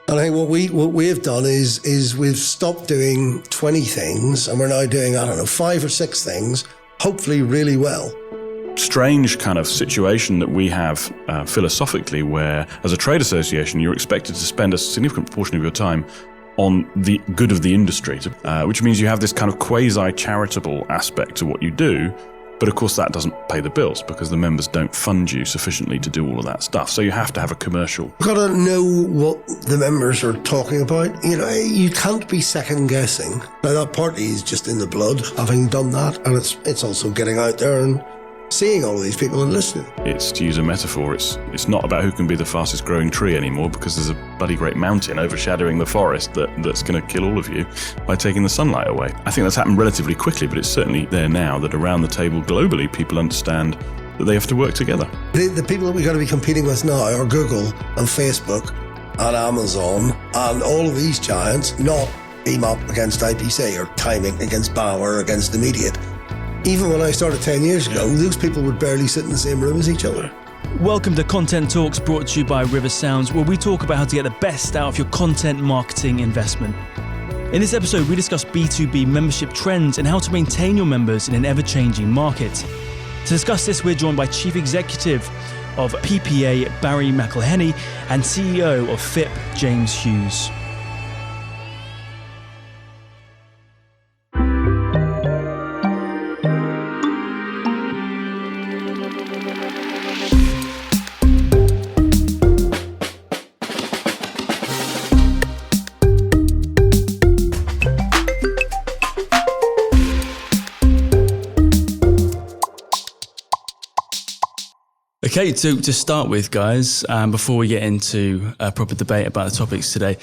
And I think what we have done is we've stopped doing 20 things and we're now doing, 5 or 6 things, hopefully really well. Strange kind of situation that we have philosophically, where as a trade association you're expected to spend a significant proportion of your time on the good of the industry, which means you have this kind of quasi-charitable aspect to what you do. But of course that doesn't pay the bills because the members don't fund you sufficiently to do all of that stuff. So you have to have a commercial. You've got to know what the members are talking about. You can't be second guessing. Now that partly is just in the blood, having done that. And it's also getting out there and seeing all of these people and listening. It's, to use a metaphor, it's not about who can be the fastest growing tree anymore, because there's a bloody great mountain overshadowing the forest that's going to kill all of you by taking the sunlight away. I think that's happened relatively quickly, but it's certainly there now that around the table globally people understand that they have to work together. The people that we've got to be competing with now are Google and Facebook and Amazon and all of these giants, not BMOP against IPC or Timing against Bauer or against Immediate. Even when I started 10 years ago, those people would barely sit in the same room as each other. Welcome to Content Talks, brought to you by River Sounds, where we talk about how to get the best out of your content marketing investment. In this episode, we discuss B2B membership trends and how to maintain your members in an ever-changing market. To discuss this, we're joined by Chief Executive of PPA, Barry Mcllheney, and CEO of FIPP, James Hewes. Okay, to start with, guys, before we get into a proper debate about the topics today,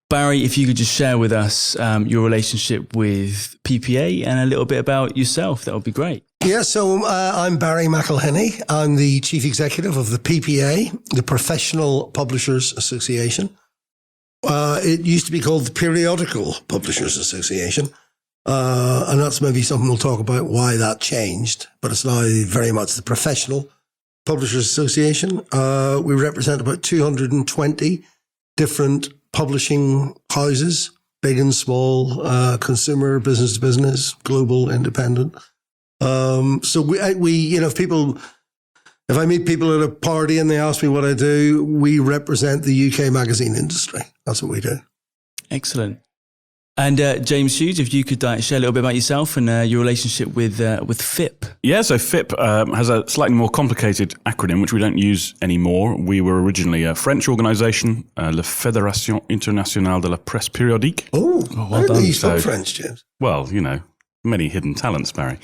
Barry, if you could just share with us your relationship with PPA and a little bit about yourself, that would be great. Yeah, so I'm Barry Mcllheney. I'm the Chief Executive of the PPA, the Professional Publishers Association. It used to be called the Periodical Publishers Association, and that's maybe something we'll talk about why that changed, but it's now very much the Professional Publishers Association. We represent about 220 different publishing houses, big and small, consumer, business to business, global, independent. So we, if I meet people at a party and they ask me what I do, we represent the UK magazine industry. That's what we do. Excellent. And James Hewes, if you could share a little bit about yourself and your relationship with FIPP. Yeah, so FIPP has a slightly more complicated acronym, which we don't use anymore. We were originally a French organisation, La Fédération Internationale de la Presse Périodique. Oh, well done. You spoke French, James. Well, many hidden talents, Barry.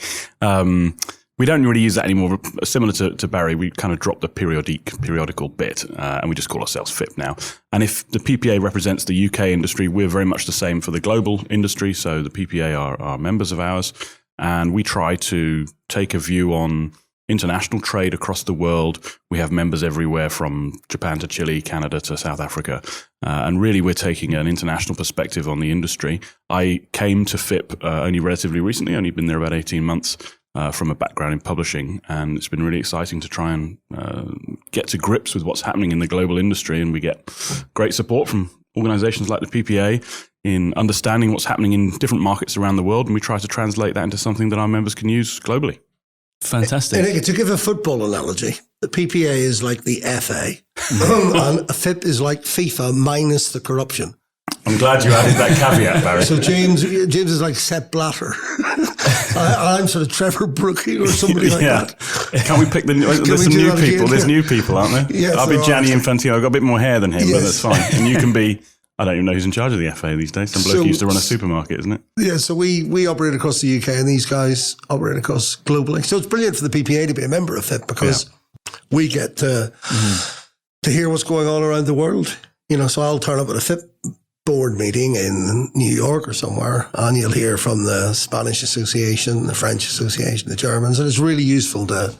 We don't really use that anymore. Similar to Barry, we kind of dropped the periodical bit, and we just call ourselves FIPP now. And if the PPA represents the UK industry, we're very much the same for the global industry. So the PPA are members of ours, and we try to take a view on international trade across the world. We have members everywhere from Japan to Chile, Canada to South Africa. And really, we're taking an international perspective on the industry. I came to FIPP only relatively recently, only been there about 18 months. From a background in publishing, and it's been really exciting to try and get to grips with what's happening in the global industry, and we get great support from organisations like the PPA in understanding what's happening in different markets around the world, and we try to translate that into something that our members can use globally. Fantastic. And to give a football analogy, the PPA is like the FA, and FIPP is like FIFA minus the corruption. I'm glad you added that caveat, Barry. So James is like Sepp Blatter. I'm sort of Trevor Brookie or somebody like that. Can we pick there's some new people. Again? There's new people, aren't there? Yes, I'll be Gianni Infantino. I've got a bit more hair than him, but that's fine. And you can be, I don't even know who's in charge of the FA these days. Some bloke used to run a supermarket, isn't it? Yeah, so we operate across the UK and these guys operate across globally. So it's brilliant for the PPA to be a member of FIPP because we get to hear what's going on around the world. So I'll turn up at a FIPP board meeting in New York or somewhere, and you'll hear from the Spanish Association, the French Association, the Germans, and it's really useful to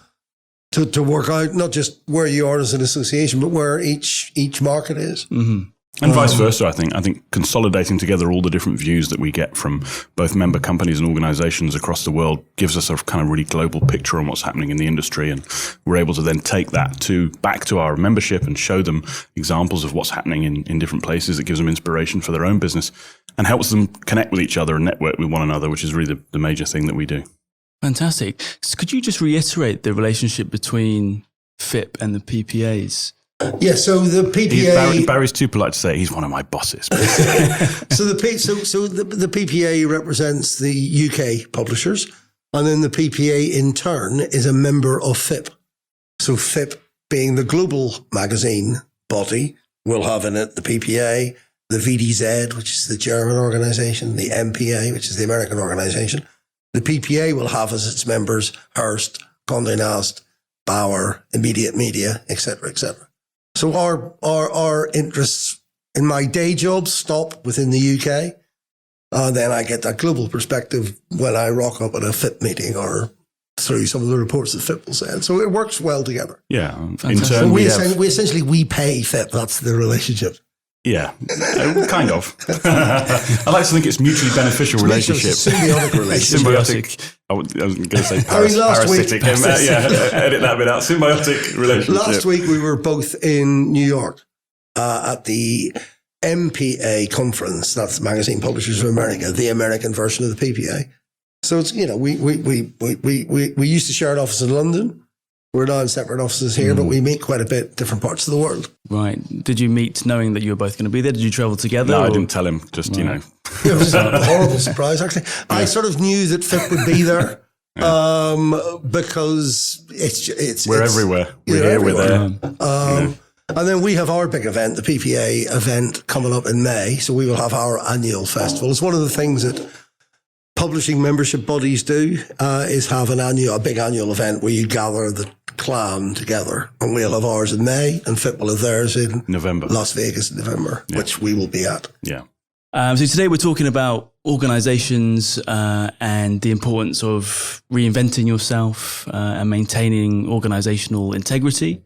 work out not just where you are as an association, but where each market is. Mm-hmm. And vice versa, I think. I think consolidating together all the different views that we get from both member companies and organizations across the world gives us a kind of really global picture on what's happening in the industry. And we're able to then take that back to our membership and show them examples of what's happening in different places. It gives them inspiration for their own business and helps them connect with each other and network with one another, which is really the major thing that we do. Fantastic. So could you just reiterate the relationship between FIPP and the PPAs? Yeah, so the PPA... Barry's too polite to say he's one of my bosses. So the PPA represents the UK publishers, and then the PPA in turn is a member of FIPP. So FIPP, being the global magazine body, will have in it the PPA, the VDZ, which is the German organisation, the MPA, which is the American organisation. The PPA will have as its members Hearst, Condé Nast, Bauer, Immediate Media, etc., etc. So our interests in my day job stop within the UK. Then I get that global perspective when I rock up at a FIPP meeting or through some of the reports that FIPP will send. So it works well together. Yeah. In turn, we essentially pay FIPP. That's the relationship. Yeah, kind of. I like to think it's mutually beneficial relationship. Symbiotic relationship. Symbiotic. I was going to say parasitic. Edit that bit out. Symbiotic relationship. Last week we were both in New York at the MPA conference. That's Magazine Publishers of America, the American version of the PPA. So it's, we used to share an office in London. We're now in separate offices here, but we meet quite a bit different parts of the world. Right. Did you meet knowing that you were both going to be there? Did you travel together? No, I didn't tell him. Just, It was a horrible surprise, actually. Yeah. I sort of knew that FIPP would be there because we're everywhere. We're here, everywhere. We're there. And then we have our big event, the PPA event, coming up in May. So we will have our annual festival. It's one of the things that publishing membership bodies do is have a big annual event where you gather the clan together, and we'll have ours in May, and FIPP will have theirs in November, Las Vegas in November, which we will be at. Yeah. So today we're talking about organizations and the importance of reinventing yourself and maintaining organizational integrity.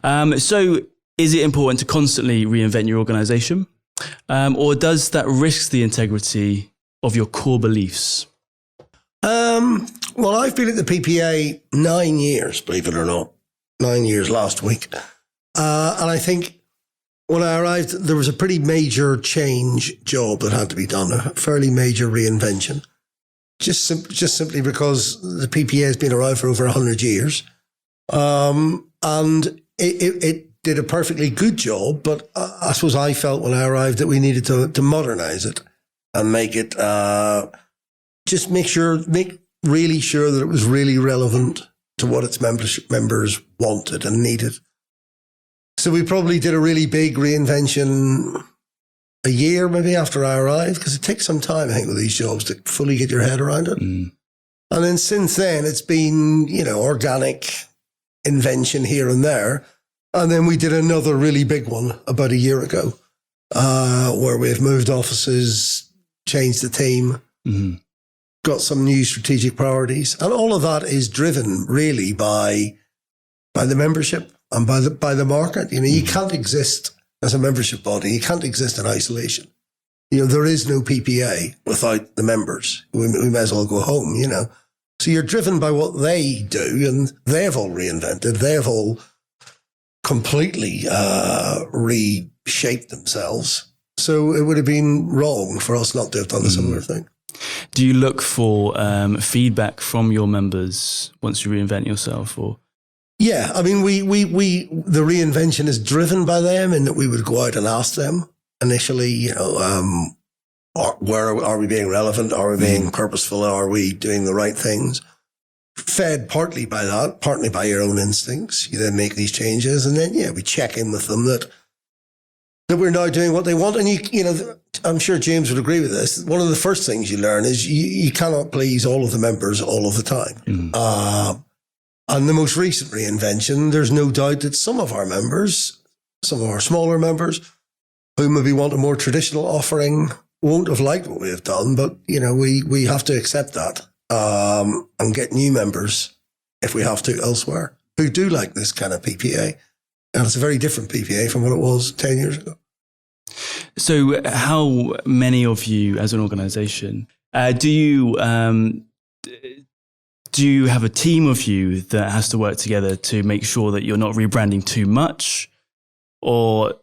So is it important to constantly reinvent your organization, or does that risk the integrity of your core beliefs? Well, I've been at the PPA 9 years, believe it or not. 9 years last week. And I think when I arrived, there was a pretty major change job that had to be done, a fairly major reinvention. Just simply because the PPA has been around for over 100 years. And it did a perfectly good job, but I suppose I felt when I arrived that we needed to modernize it and make it, make really sure that it was really relevant to what its members wanted and needed. So we probably did a really big reinvention a year maybe after I arrived, because it takes some time, I think, with these jobs to fully get your head around it. And then since then, it's been, organic invention here and there. And then we did another really big one about a year ago, where we've moved offices, changed the team, got some new strategic priorities. And all of that is driven really by the membership and by the market. You can't exist as a membership body. You can't exist in isolation. There is no PPA without the members. We may as well go home, So you're driven by what they do, and they've all reinvented. They've all completely reshaped themselves. So it would have been wrong for us not to have done a similar thing. Do you look for feedback from your members once you reinvent yourself, or? Yeah, I mean, the reinvention is driven by them, in that we would go out and ask them initially, where are we being relevant? Are we being purposeful? Are we doing the right things? Fed partly by that, partly by your own instincts. You then make these changes, and then, we check in with them that we're now doing what they want. And I'm sure James would agree with this. One of the first things you learn is you cannot please all of the members all of the time. And the most recent reinvention, there's no doubt that some of our members, some of our smaller members, who maybe want a more traditional offering, won't have liked what we have done. But, we have to accept that and get new members, if we have to, elsewhere, who do like this kind of PPA. And it's a very different PPA from what it was 10 years ago. So how many of you as an organisation, do you have a team of you that has to work together to make sure that you're not rebranding too much? Or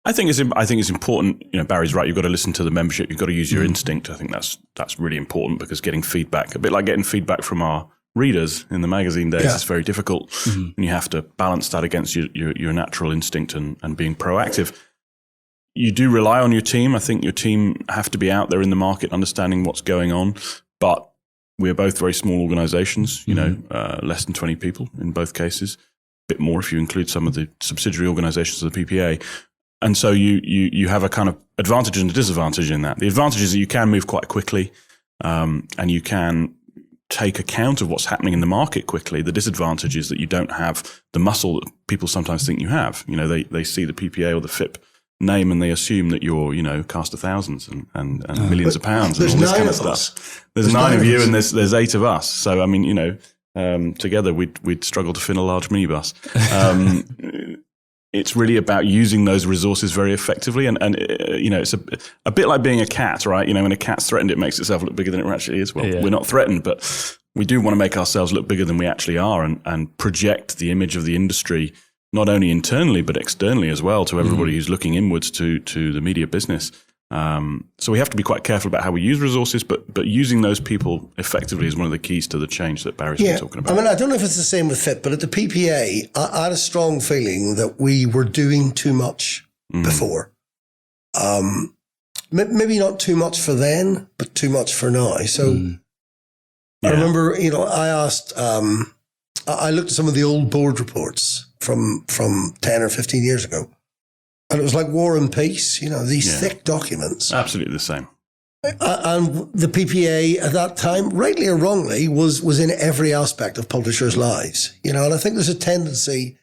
I think it's important. Barry's right. You've got to listen to the membership. You've got to use your instinct. I think that's really important, because getting feedback, a bit like getting feedback from our readers in the magazine days, is very difficult, and you have to balance that against your natural instinct and being proactive. You do rely on your team. I think your team have to be out there in the market, understanding what's going on. But we're both very small organisations. Less than 20 people in both cases. A bit more if you include some of the subsidiary organisations of the PPA. And so you have a kind of advantage and a disadvantage in that. The advantage is that you can move quite quickly, and you can take account of what's happening in the market quickly. The disadvantage is that you don't have the muscle that people sometimes think you have. They see the PPA or the FIPP name and they assume that you're, cast of thousands and millions of pounds and all this kind of stuff. There's 9 of you and there's 8 of us. So, together we'd struggle to fill a large minibus. It's really about using those resources very effectively. And it's a bit like being a cat, right? When a cat's threatened, it makes itself look bigger than it actually is. Well, we're not threatened, but we do want to make ourselves look bigger than we actually are and project the image of the industry, not only internally, but externally as well, to everybody who's looking inwards to the media business. So we have to be quite careful about how we use resources, but using those people effectively is one of the keys to the change that Barry's been talking about. I don't know if it's the same with FIPP, but at the PPA, I had a strong feeling that we were doing too much before. Maybe not too much for then, but too much for now. So I remember, I asked, I looked at some of the old board reports from 10 or 15 years ago. And it was like War and Peace, these thick documents. Absolutely the same. And the PPA at that time, rightly or wrongly, was in every aspect of publishers' lives. And I think there's a tendency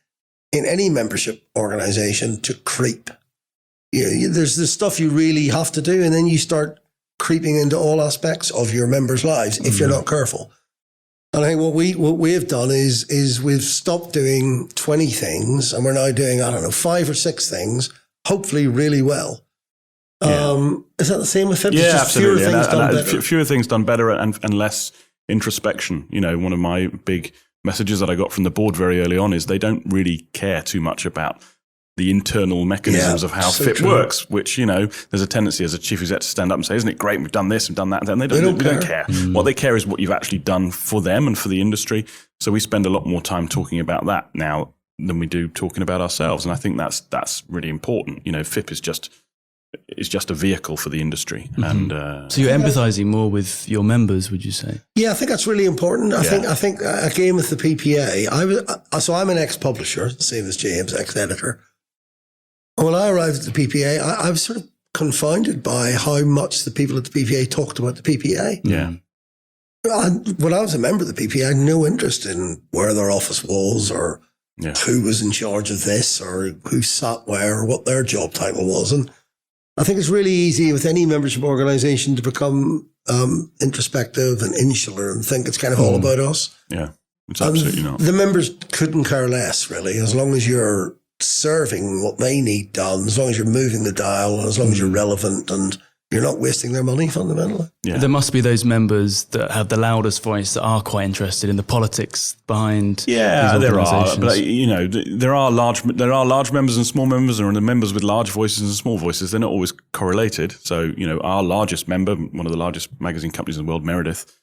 in any membership organisation to creep. There's the stuff you really have to do, and then you start creeping into all aspects of your members' lives if you're not careful. And I think what we have done is we've stopped doing 20 things and we're now doing, 5 or 6 things, hopefully really well. Is that the same with FIPP? Yeah, absolutely. Fewer things done better. Fewer things done better and less introspection. One of my big messages that I got from the board very early on is they don't really care too much about the internal mechanisms of how FIPP works, which, there's a tendency as a chief exec to stand up and say, isn't it great, we've done this and done that. And they don't care. What they care is what you've actually done for them and for the industry. So we spend a lot more time talking about that now than we do talking about ourselves. And I think that's really important. FIPP is just a vehicle for the industry. And so you're empathizing more with your members, would you say? Yeah, I think that's really important. I think again with the PPA, I'm an ex-publisher, same as James, ex-editor. When I arrived at the PPA, I was sort of confounded by how much the people at the PPA talked about the PPA. Yeah. When I was a member of the PPA, I had no interest in where their office was or who was in charge of this or who sat where or what their job title was. And I think it's really easy with any membership organisation to become introspective and insular and think it's kind of all about us. Yeah, it's absolutely not. The members couldn't care less, really, as long as you're serving what they need done, as long as you're moving the dial, and as long as you're relevant and you're not wasting their money fundamentally. Yeah. There must be those members that have the loudest voice that are quite interested in the politics behind these organisations. But there are large members and small members, and the members with large voices and small voices. They're not always correlated. So our largest member, one of the largest magazine companies in the world, Meredith,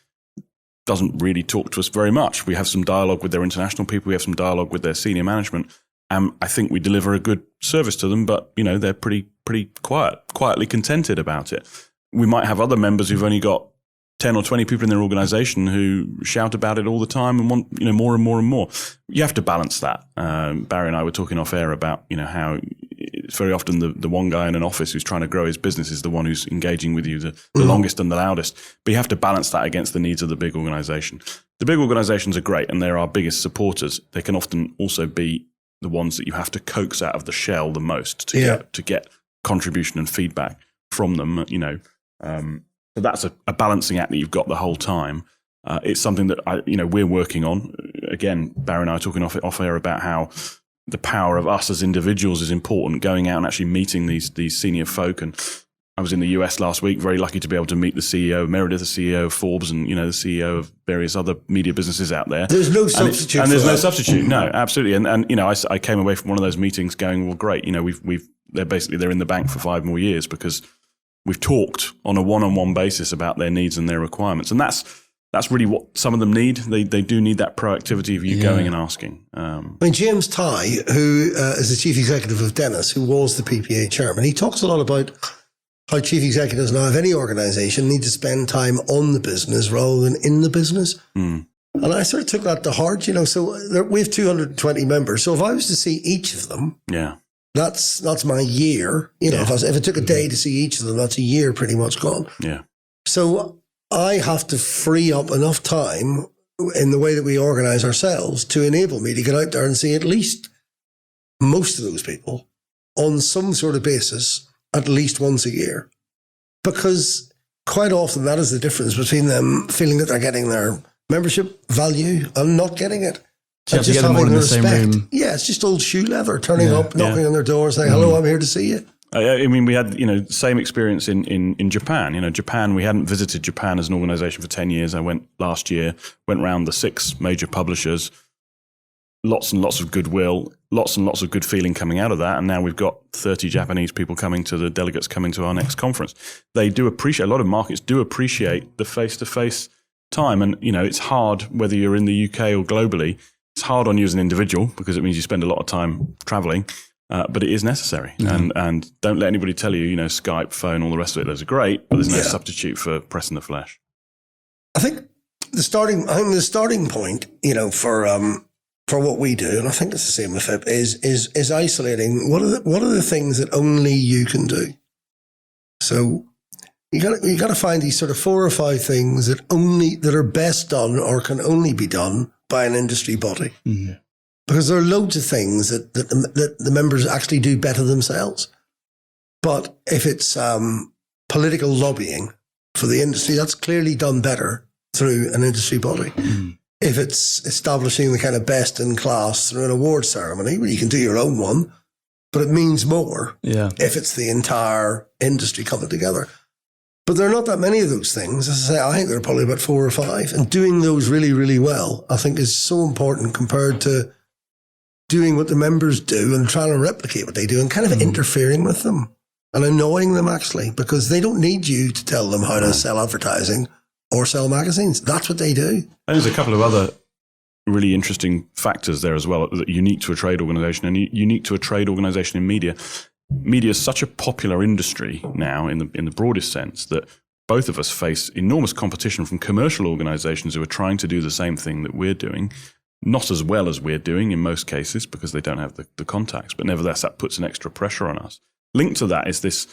doesn't really talk to us very much. We have some dialogue with their international people. We have some dialogue with their senior management. I think we deliver a good service to them, but they're pretty quietly contented about it. We might have other members who've only got 10 or 20 people in their organisation who shout about it all the time and want more and more and more. You have to balance that. Barry and I were talking off air about how it's very often the one guy in an office who's trying to grow his business is the one who's engaging with you the longest and the loudest. But you have to balance that against the needs of the big organisation. The big organisations are great and they're our biggest supporters. They can often also be the ones that you have to coax out of the shell the most to get contribution and feedback from them. So that's a balancing act that you've got the whole time. It's something that we're working on. Again, Barry and I are talking off air about how the power of us as individuals is important, going out and actually meeting these senior folk. And I was in the US last week, very lucky to be able to meet the CEO of Meredith, the CEO of Forbes, and the CEO of various other media businesses out there. There's no substitute. And there's no substitute. No, absolutely. And I came away from one of those meetings going, well, great. They're in the bank for 5 more years because we've talked on a one-on-one basis about their needs and their requirements. And that's really what some of them need. They do need that proactivity of you going and asking. James Tighe, who is the chief executive of Dennis, who was the PPA chairman, he talks a lot about how chief executives now of any organisation need to spend time on the business rather than in the business. And I sort of took that to heart, so we have 220 members. So if I was to see each of them, that's my year. If it took a day to see each of them, that's a year pretty much gone. Yeah. So I have to free up enough time in the way that we organise ourselves to enable me to get out there and see at least most of those people on some sort of basis at least once a year. Because quite often that is the difference between them feeling that they're getting their membership value and not getting it. You have to get them all in the same room. Yeah, it's just old shoe leather, turning up, knocking on their door, saying, hello, I'm here to see you. We had, same experience in Japan. Japan, we hadn't visited Japan as an organization for 10 years. I went last year, went around the 6 major publishers, lots and lots of goodwill, lots and lots of good feeling coming out of that. And now we've got 30 Japanese people delegates coming to our next conference. They do appreciate, a lot of markets do appreciate the face-to-face time. And, it's hard, whether you're in the UK or globally, it's hard on you as an individual because it means you spend a lot of time traveling. But it is necessary. And don't let anybody tell you, Skype, phone, all the rest of it, those are great, but there's no substitute for pressing the flesh. I think the starting point, for what we do, and I think it's the same with FIPP, is isolating what are the things that only you can do. So you got to find these sort of 4 or 5 things that are best done or can only be done by an industry body. Mm-hmm. Because there are loads of things that the members actually do better themselves. But if it's political lobbying for the industry, that's clearly done better through an industry body. Mm. If it's establishing the kind of best in class through an award ceremony, well, you can do your own one, but it means more if it's the entire industry coming together. But there are not that many of those things. As I say, I think there are probably about 4 or 5. And doing those really, really well, I think is so important compared to doing what the members do and trying to replicate what they do and kind of interfering with them and annoying them actually, because they don't need you to tell them how to sell advertising or sell magazines. That's what they do. And there's a couple of other really interesting factors there as well that are unique to a trade organisation and unique to a trade organisation in media. Media is such a popular industry now in the broadest sense that both of us face enormous competition from commercial organisations who are trying to do the same thing that we're doing. Not as well as we're doing in most cases because they don't have the contacts, but nevertheless that puts an extra pressure on us. Linked to that is this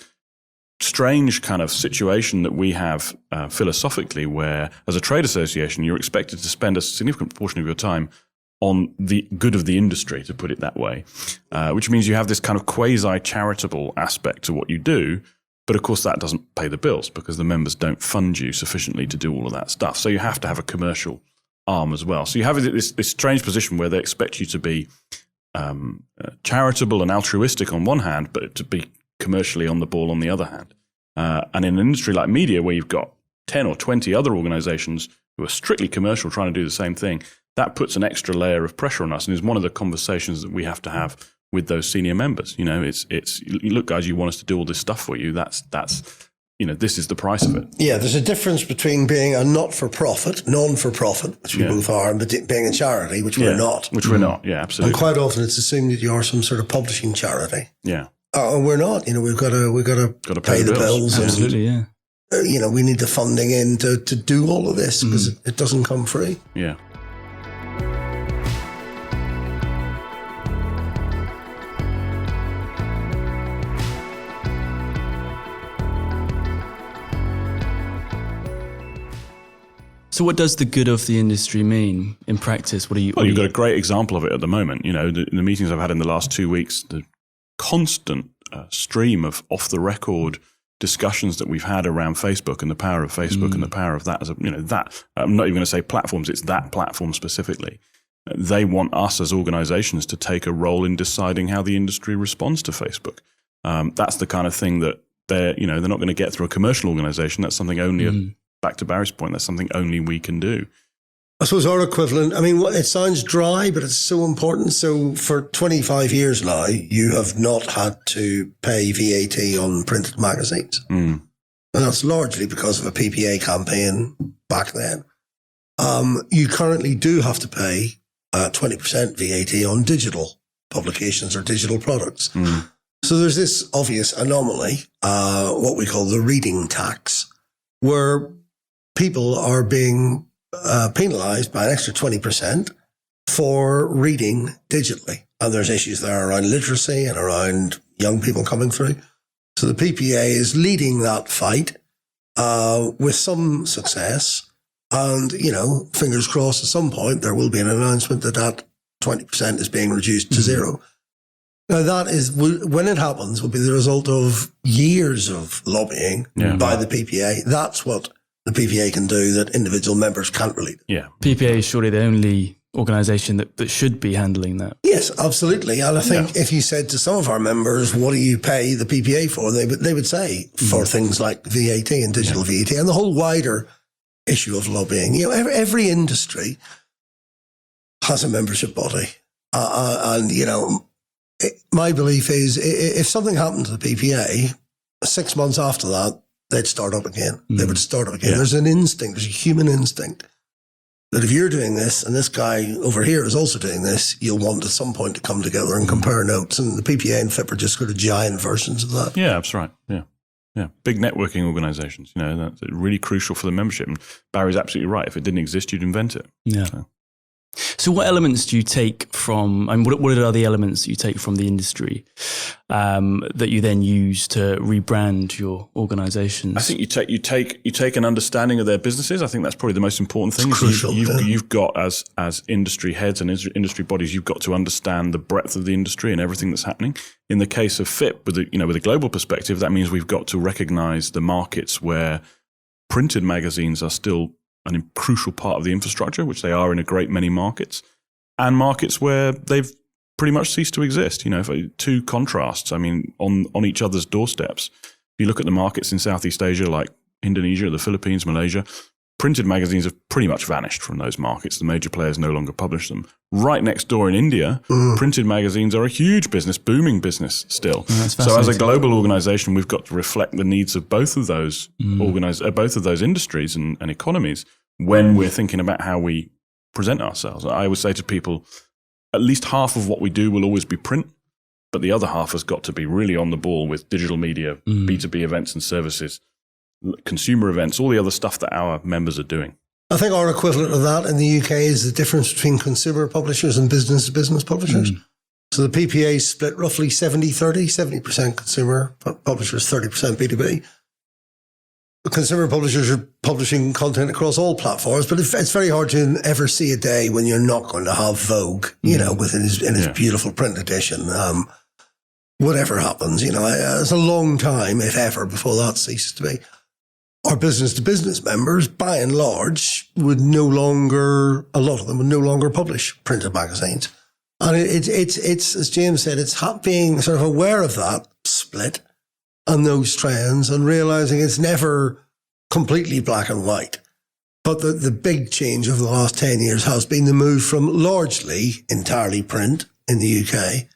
strange kind of situation that we have philosophically where as a trade association you're expected to spend a significant portion of your time on the good of the industry, to put it that way, which means you have this kind of quasi-charitable aspect to what you do, but of course that doesn't pay the bills because the members don't fund you sufficiently to do all of that stuff. So you have to have a commercial arm as well. So you have this strange position where they expect you to be charitable and altruistic on one hand, but to be commercially on the ball on the other hand. And in an industry like media, where you've got 10 or 20 other organizations who are strictly commercial trying to do the same thing, that puts an extra layer of pressure on us and is one of the conversations that we have to have with those senior members. It's look, guys, you want us to do all this stuff for you. That's this is the price of it. Yeah, there's a difference between being a non-for-profit, which we both are, and being a charity, which we're not. Which we're not, yeah, absolutely. And quite often it's assumed that you are some sort of publishing charity. Yeah. And we're not. We've got to pay the bills. Absolutely, yeah. We need the funding in to do all of this because it doesn't come free. Yeah. So what does the good of the industry mean in practice? You've got a great example of it at the moment. The meetings I've had in the last 2 weeks, the constant stream of off-the-record discussions that we've had around Facebook and the power of Facebook and the power of that. I'm not even going to say platforms, it's that platform specifically. they want us as organizations to take a role in deciding how the industry responds to Facebook. That's the kind of thing that they're not going to get through a commercial organization. That's something only, back to Barry's point, that's something only we can do. I suppose our equivalent, I mean, it sounds dry, but it's so important. So for 25 years now, you have not had to pay VAT on printed magazines. And that's largely because of a PPA campaign back then. You currently do have to pay 20% VAT on digital publications or digital products. So there's this obvious anomaly, what we call the reading tax, where people are being penalised by an extra 20% for reading digitally. And there's issues there around literacy and around young people coming through. So the PPA is leading that fight with some success. And, fingers crossed, at some point there will be an announcement that 20% is being reduced to zero. Now, that is, when it happens, will be the result of years of lobbying by the PPA. That's what the PPA can do that individual members can't really do. Yeah. PPA is surely the only organisation that should be handling that. Yes, absolutely. And I think if you said to some of our members, what do you pay the PPA for? They would say for things like VAT and digital VAT and the whole wider issue of lobbying. Every industry has a membership body. My belief is if something happened to the PPA, 6 months after that, they'd start up again. They would start up again. There's an instinct, there's a human instinct that if you're doing this and this guy over here is also doing this, you'll want at some point to come together and compare notes. And the PPA and FIPP are just sort of giant versions of that. Yeah, that's right. Yeah. Big networking organizations, that's really crucial for the membership. And Barry's absolutely right. If it didn't exist, you'd invent it. Yeah. So what elements do you take from, and what are the elements that you take from the industry that you then use to rebrand your organizations? I think you take an understanding of their businesses. I think that's probably the most important thing. It's crucial. You've got as industry heads and industry bodies, you've got to understand the breadth of the industry and everything that's happening. In the case of FIPP, with a global perspective, that means we've got to recognize the markets where printed magazines are still a crucial part of the infrastructure, which they are in a great many markets, and markets where they've pretty much ceased to exist. Two contrasts, on each other's doorsteps. If you look at the markets in Southeast Asia, like Indonesia, the Philippines, Malaysia, printed magazines have pretty much vanished from those markets. The major players no longer publish them. Right next door in India, printed magazines are a huge business, booming business still. So as a global organization, we've got to reflect the needs of both of those both of those industries and economies when we're thinking about how we present ourselves. I always say to people, at least half of what we do will always be print, but the other half has got to be really on the ball with digital media, B2B events and services, consumer events, all the other stuff that our members are doing. I think our equivalent of that in the UK is the difference between consumer publishers and business-to-business publishers. So the PPA is split roughly 70-30, 70% consumer publishers, 30% B2B. Consumer publishers are publishing content across all platforms, but it's very hard to ever see a day when you're not going to have Vogue, within his beautiful print edition. Whatever happens, it's a long time, if ever, before that ceases to be. Our business-to-business members, by and large, a lot of them would no longer publish printed magazines. And it's as James said, it's being sort of aware of that split and those trends and realizing it's never completely black and white. But the big change over the last 10 years has been the move from largely entirely print in the UK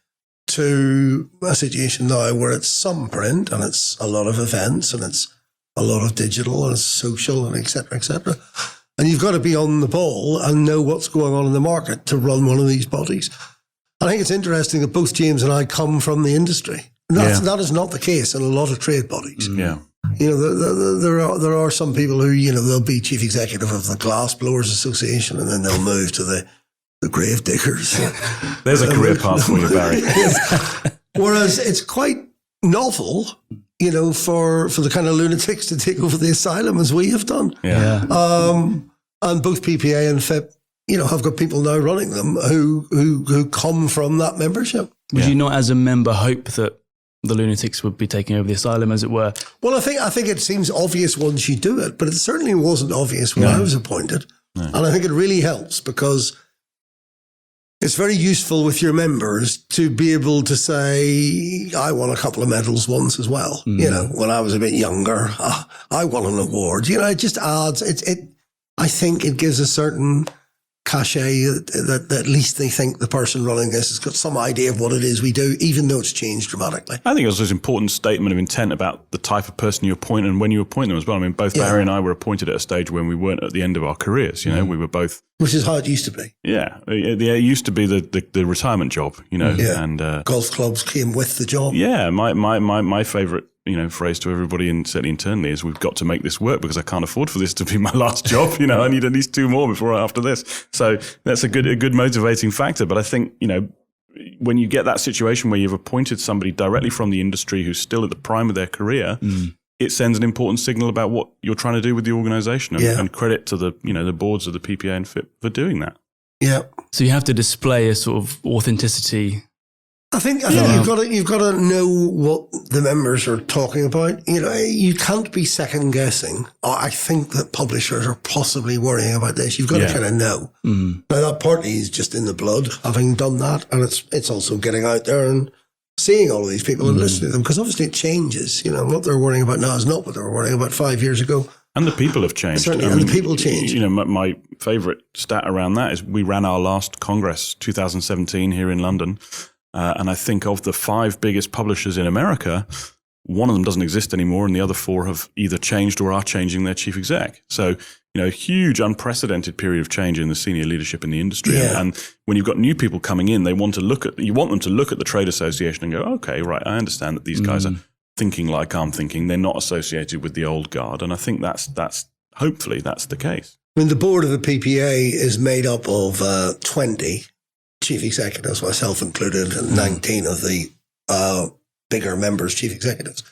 to a situation now where it's some print and it's a lot of events and it's a lot of digital and it's social and et cetera, et cetera. And you've got to be on the ball and know what's going on in the market to run one of these bodies. I think it's interesting that both James and I come from the industry. That is not the case in a lot of trade bodies. Yeah. There are some people who, they'll be chief executive of the Glass Blowers Association and then they'll move to the grave diggers. There's a career path for you, Barry. Whereas it's quite novel, for the kind of lunatics to take over the asylum as we have done. Yeah. And both PPA and FIPP, have got people now running them who come from that membership. Would you not, as a member, hope that the lunatics would be taking over the asylum, as it were? Well, I think it seems obvious once you do it, but it certainly wasn't obvious when I was appointed. No. And I think it really helps because It's very useful with your members to be able to say, I won a couple of medals once as well. You know, when I was a bit younger, I won an award. You know, it just adds, I think it gives a certain cachet that at least they think the person running this has got some idea of what it is we do, even though it's changed dramatically. I think it was an important statement of intent about the type of person you appoint and when you appoint them as well. I mean, both Barry and I were appointed at a stage when we weren't at the end of our careers. You know, we were both... Which is how it used to be. Yeah. It used to be the retirement job, you know. And golf clubs came with the job. Yeah. My favourite, you know, phrase to everybody, and certainly internally, is we've got to make this work because I can't afford for this to be my last job. You know, I need at least 2 more before after this. So that's a good motivating factor. But I think, you know, when you get that situation where you've appointed somebody directly from the industry who's still at the prime of their career, it sends an important signal about what you're trying to do with the organisation, and credit to the, you know, the boards of the PPA and FIPP for doing that. Yeah. So you have to display a sort of authenticity. I think you've got to know what the members are talking about. You know, you can't be second guessing. I think that publishers are possibly worrying about this. You've got to kind of know. Now that partly is just in the blood, having done that, and it's also getting out there and seeing all of these people and listening to them, because obviously it changes. You know, what they're worrying about now is not what they were worrying about 5 years ago. And the people have changed. Certainly, and the people change. You know, my favourite stat around that is we ran our last Congress, 2017, here in London. And I think of the 5 biggest publishers in America, one of them doesn't exist anymore, and the other 4 have either changed or are changing their chief exec. So, you know, huge, unprecedented period of change in the senior leadership in the industry. Yeah. And when you've got new people coming in, you want them to look at the trade association and go, okay, right, I understand that these guys are thinking like I'm thinking. They're not associated with the old guard. And I think that's hopefully that's the case. I mean, the board of the PPA is made up of 20 chief executives, myself included, and 19 of the bigger members, chief executives.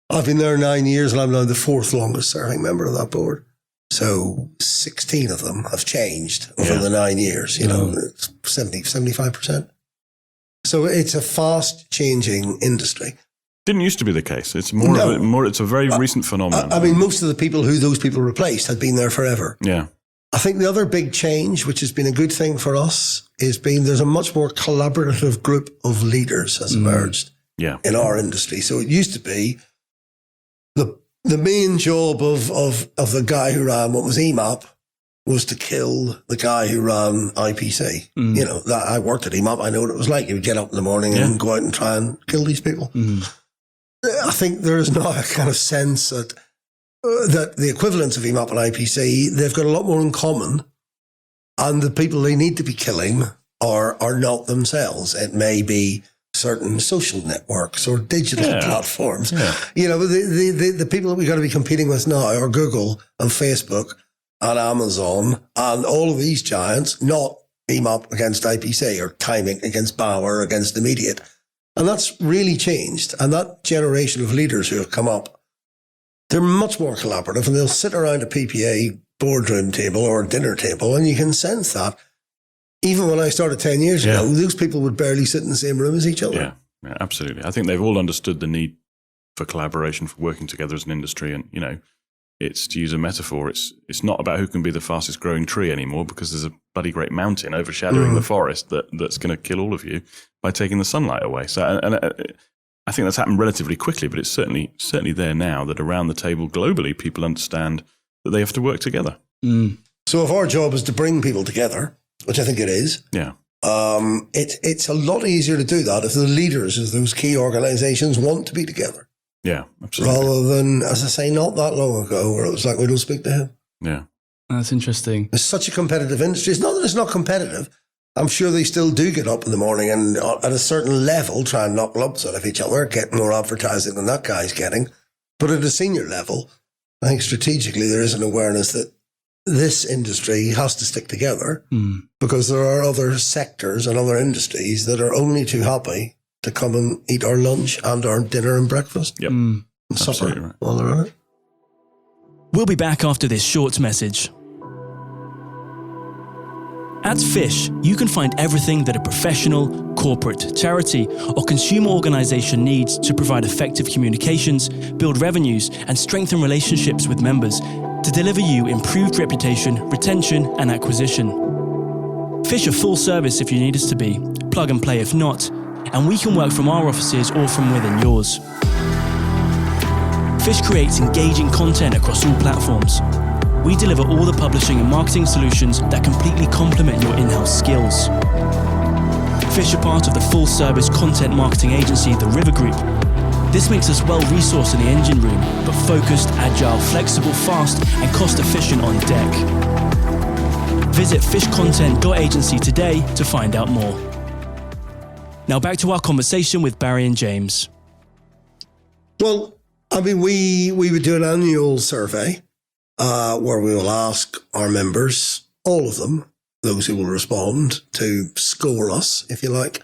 I've been there 9 years, and I'm now the 4th longest serving member of that board. So 16 of them have changed over the 9 years, you know, 75%. So it's a fast changing industry. Didn't used to be the case. It's more. It's a very recent phenomenon. I mean, most of the people who those people replaced had been there forever. Yeah. I think the other big change, which has been a good thing for us, is there's a much more collaborative group of leaders has emerged in our industry. So it used to be the main job of the guy who ran what was EMAP was to kill the guy who ran IPC. You know, that I worked at EMAP. I know what it was like. You would get up in the morning and go out and try and kill these people. I think there is now a kind of sense that the equivalents of EMAP and IPC, they've got a lot more in common, and the people they need to be killing are not themselves. It may be certain social networks or digital platforms. Yeah. You know, the people that we've got to be competing with now are Google and Facebook and Amazon and all of these giants, not EMAP against IPC or timing against Bauer against Immediate. And that's really changed. And that generation of leaders who have come up, they're much more collaborative, and they'll sit around a PPA boardroom table or a dinner table, and you can sense that. Even when I started 10 years ago, those people would barely sit in the same room as each other. Yeah, absolutely. I think they've all understood the need for collaboration, for working together as an industry. And, you know, it's, to use a metaphor, it's not about who can be the fastest growing tree anymore, because there's a bloody great mountain overshadowing the forest that's going to kill all of you by taking the sunlight away. So, and I think that's happened relatively quickly, but it's certainly there now that around the table globally, people understand that they have to work together. So if our job is to bring people together, which I think it is, it's a lot easier to do that if the leaders of those key organizations want to be together. Yeah, absolutely. Rather than, as I say, not that long ago where it was like, we don't speak to him. Yeah. That's interesting. It's such a competitive industry. It's not that it's not competitive. I'm sure they still do get up in the morning and at a certain level try and knock lumps out of each other, get more advertising than that guy's getting. But at a senior level, I think strategically there is an awareness that this industry has to stick together because there are other sectors and other industries that are only too happy to come and eat our lunch and our dinner and breakfast and supper while they're at it. We'll be back after this short message. At Fish, you can find everything that a professional, corporate, charity, or consumer organization needs to provide effective communications, build revenues, and strengthen relationships with members to deliver you improved reputation, retention, and acquisition. Fish are full service if you need us to be, plug and play if not, and we can work from our offices or from within yours. Fish creates engaging content across all platforms. We deliver all the publishing and marketing solutions that completely complement your in-house skills. Fish are part of the full-service content marketing agency, The River Group. This makes us well-resourced in the engine room, but focused, agile, flexible, fast, and cost-efficient on deck. Visit fishcontent.agency today to find out more. Now back to our conversation with Barry and James. Well, I mean, we would do an annual survey where we will ask our members, all of them, those who will respond, to score us, if you like,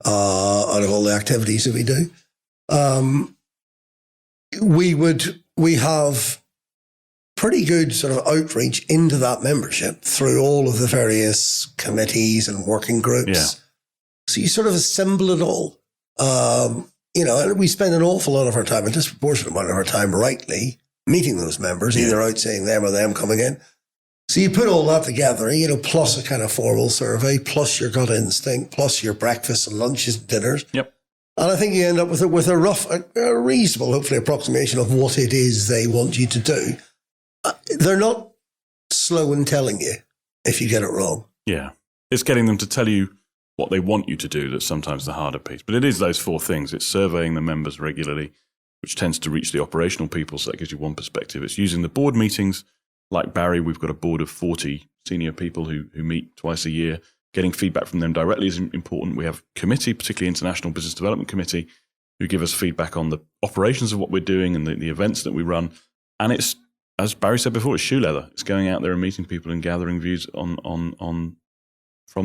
out of all the activities that we do. We have pretty good sort of outreach into that membership through all of the various committees and working groups. Yeah. So you sort of assemble it all. And we spend an awful lot of our time, a disproportionate amount of our time, rightly, meeting those members, either out seeing them or them coming in. So you put all that together, plus a kind of formal survey, plus your gut instinct, plus your breakfasts and lunches and dinners. Yep. And I think you end up with a reasonable, hopefully, approximation of what it is they want you to do. They're not slow in telling you if you get it wrong. Yeah. It's getting them to tell you what they want you to do that's sometimes the harder piece. But it is those four things. It's surveying the members regularly, which tends to reach the operational people, so that gives you one perspective. It's using the board meetings. Like Barry, we've got a board of 40 senior people who meet twice a year. Getting feedback from them directly is important. We have a committee, particularly International Business Development Committee, who give us feedback on the operations of what we're doing and the events that we run. And it's, as Barry said before, it's shoe leather. It's going out there and meeting people and gathering views from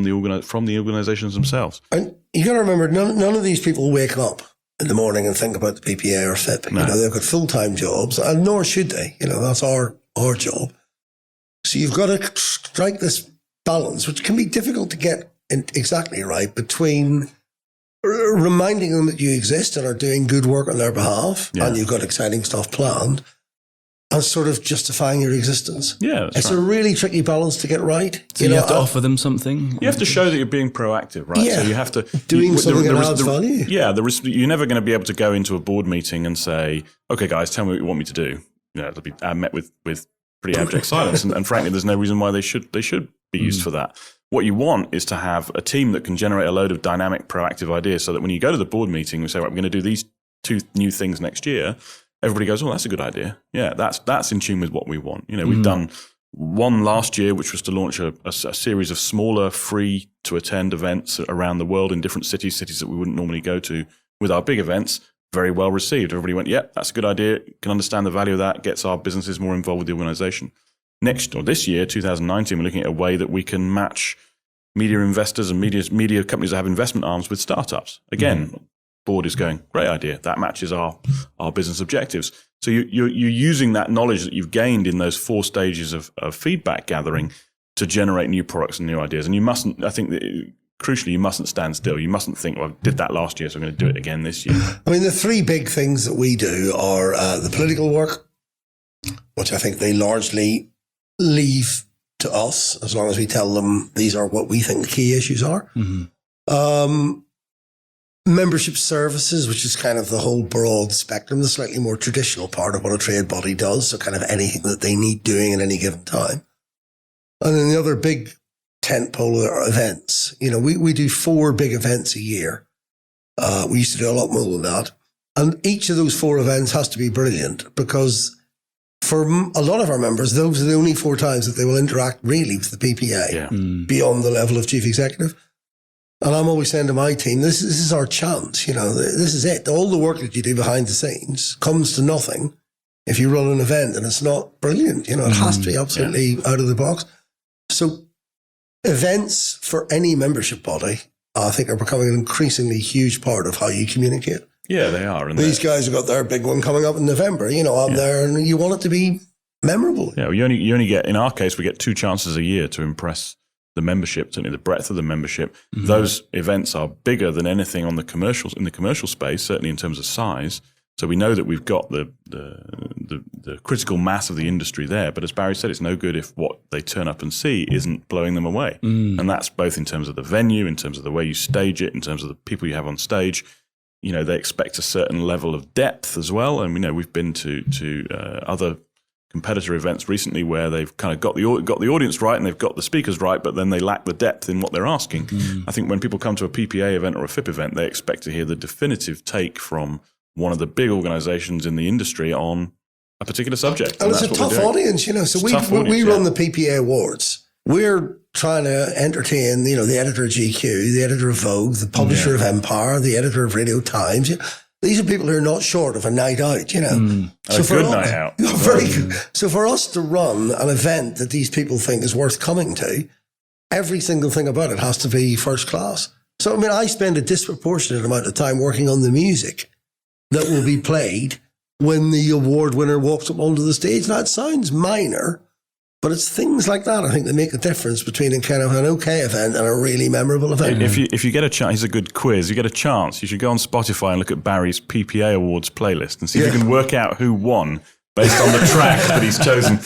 the organizations themselves. And you got to remember, none of these people wake up in the morning and think about the PPA or FIPP. No. They've got full-time jobs, and nor should they. That's our job. So you've got to strike this balance, which can be difficult to get exactly right, between reminding them that you exist and are doing good work on their behalf, and you've got exciting stuff planned, and sort of justifying your existence. Yeah, it's a really tricky balance to get right. So you have to offer them something. You have to show that you're being proactive, right? Yeah, so you have to doing something that adds value. Yeah, you're never going to be able to go into a board meeting and say, "Okay, guys, tell me what you want me to do." It'll be met with pretty abject silence, and frankly, there's no reason why they should be used for that. What you want is to have a team that can generate a load of dynamic, proactive ideas, so that when you go to the board meeting and say, "Right, we're going to do these 2 new things next year," everybody goes, "Oh, that's a good idea. Yeah, that's in tune with what we want." We've done one last year, which was to launch a series of smaller, free to attend events around the world in different cities that we wouldn't normally go to. With our big events, very well received. Everybody went, "Yeah, that's a good idea. Can understand the value of that. Gets our businesses more involved with the organization." This year, 2019, we're looking at a way that we can match media investors and media companies that have investment arms with startups. Again, board is going, "Great idea. That matches our business objectives." So you're using that knowledge that you've gained in those 4 stages of feedback gathering to generate new products and new ideas. And you mustn't, I think, crucially, you mustn't stand still. You mustn't think, "Well, I did that last year, so I'm going to do it again this year." I mean, the 3 big things that we do are the political work, which I think they largely leave to us, as long as we tell them these are what we think the key issues are. Membership services, which is kind of the whole broad spectrum, the slightly more traditional part of what a trade body does, so kind of anything that they need doing at any given time. And then the other big tentpole are events. We do 4 big events a year. We used to do a lot more than that. And each of those 4 events has to be brilliant, because for a lot of our members, those are the only 4 times that they will interact really with the PPA beyond the level of chief executive. And I'm always saying to my team, this is our chance. This is it. All the work that you do behind the scenes comes to nothing if you run an event and it's not brilliant. It has to be absolutely out of the box. So events for any membership body, I think, are becoming an increasingly huge part of how you communicate. Yeah, they are. And these guys have got their big one coming up in November. I'm there, and you want it to be memorable. Yeah, you only get, in our case, we get 2 chances a year to impress the membership, certainly the breadth of the membership. Those events are bigger than anything in the commercial space, certainly in terms of size. So we know that we've got the critical mass of the industry there. But as Barry said, it's no good if what they turn up and see isn't blowing them away. And that's both in terms of the venue, in terms of the way you stage it, in terms of the people you have on stage. You know, they expect a certain level of depth as well. And we know we've been to other competitor events recently where they've kind of got the audience right and they've got the speakers right, but then they lack the depth in what they're asking. I think when people come to a PPA event or a FIPP event, they expect to hear the definitive take from one of the big organizations in the industry on a particular subject. And it's a tough audience, you know. So we run the PPA Awards. We're trying to entertain, you know, the editor of GQ, the editor of Vogue, the publisher of Empire, the editor of Radio Times. These are people who are not short of a night out, you know. So a good night out. Very good. So for us to run an event that these people think is worth coming to, every single thing about it has to be first class. So, I mean, I spend a disproportionate amount of time working on the music that will be played when the award winner walks up onto the stage. Now, it sounds minor, but it's things like that, I think, that make a difference between a kind of an okay event and a really memorable event. If you get a chance, it's a good quiz. You get a chance, you should go on Spotify and look at Barry's PPA Awards playlist and see if you can work out who won based on the track that he's chosen.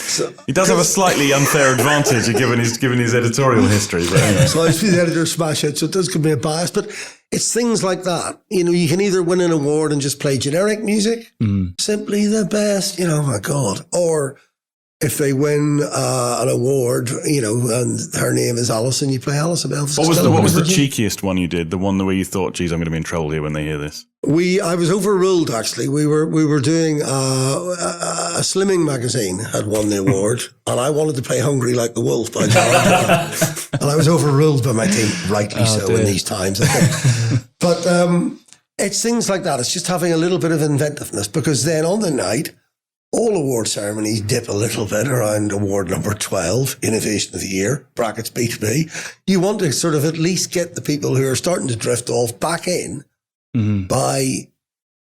He does have a slightly unfair advantage given his editorial history. But anyway. So I used to be the editor of Smash Hit, so it does give me a bias. But it's things like that. You know, you can either win an award and just play generic music, simply the best, you know, my God. Or if they win an award, you know, and her name is Alison, you play Alison. What was the cheekiest one you did? The one where you thought, geez, I'm going to be in trouble here when they hear this? I was overruled, actually. We were doing a slimming magazine had won the award, and I wanted to play Hungry Like the Wolf by John. And I was overruled by my team, rightly in these times, I think. But it's things like that. It's just having a little bit of inventiveness, because then on the night, all award ceremonies dip a little bit around award number 12, Innovation of the Year, brackets B2B. You want to sort of at least get the people who are starting to drift off back in by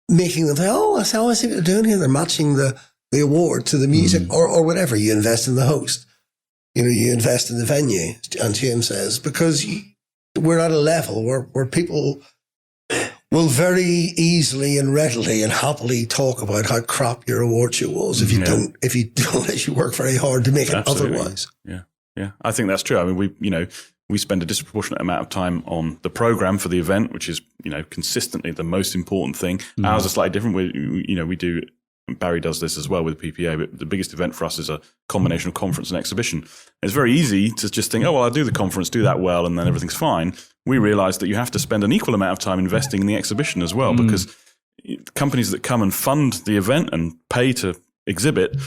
making them think, oh, I see what they're doing here. They're matching the award to the music or whatever. You invest in the host. You know, you invest in the venue, and James says, because we're at a level where people will very easily and readily and happily talk about how crap your award show was if you don't actually work very hard to make it otherwise. Yeah. I think that's true. I mean, we spend a disproportionate amount of time on the program for the event, which is, you know, consistently the most important thing. Ours are slightly different. We do, Barry does this as well with PPA, but the biggest event for us is a combination of conference and exhibition. It's very easy to just think, oh, well, I'll do the conference, do that well, and then everything's fine. We realize that you have to spend an equal amount of time investing in the exhibition as well, because companies that come and fund the event and pay to exhibit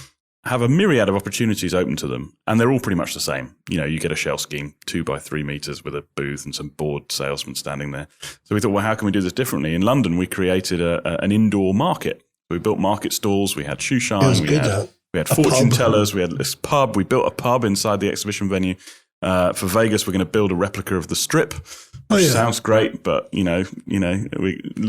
have a myriad of opportunities open to them, and they're all pretty much the same. You know, you get a shell scheme 2 by 3 meters with a booth and some bored salesmen standing there. So we thought, well, how can we do this differently? In London, we created an indoor market. We built market stalls, we had shoe shine, we had fortune tellers, we had this pub. We built a pub inside the exhibition venue. For Vegas, we're going to build a replica of the Strip, which sounds great, but we're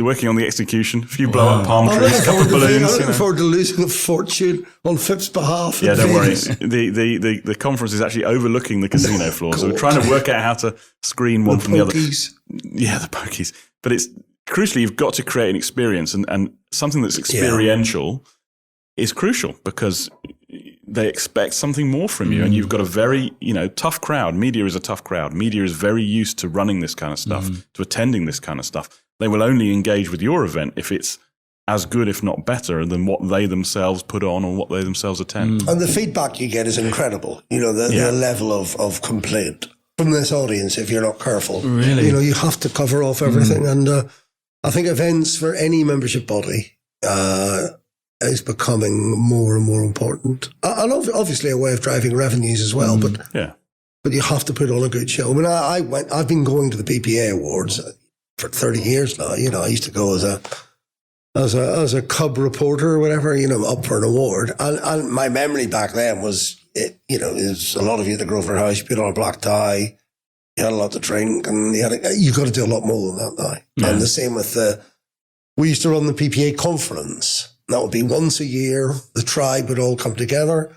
working on the execution. A few blow-up palm trees, a couple of balloons. I'm looking forward to losing a fortune on FIPP's behalf. Yeah, don't worry. The conference is actually overlooking the casino floor, so we're trying to work out how to screen one from the other. Yeah, the pokies. But it's crucially, you've got to create an experience, and something that's experiential is crucial, because they expect something more from you, and you've got a very, tough crowd. Media is a tough crowd. Media is very used to running this kind of stuff, to attending this kind of stuff. They will only engage with your event if it's as good, if not better, than what they themselves put on or what they themselves attend. And the feedback you get is incredible. The level of complaint from this audience, if you're not careful. Really? You have to cover off everything. And I think events for any membership body is becoming more and more important. And obviously a way of driving revenues as well. But you have to put on a good show. I mean, I've been going to the PPA Awards for 30 years now. I used to go as a cub reporter or whatever, up for an award. And my memory back then was, is a lot of you at the Grosvenor House, you put on a black tie, you had a lot to drink, and you got to do a lot more than that now. Yeah. And the same with we used to run the PPA conference. That would be once a year. The tribe would all come together.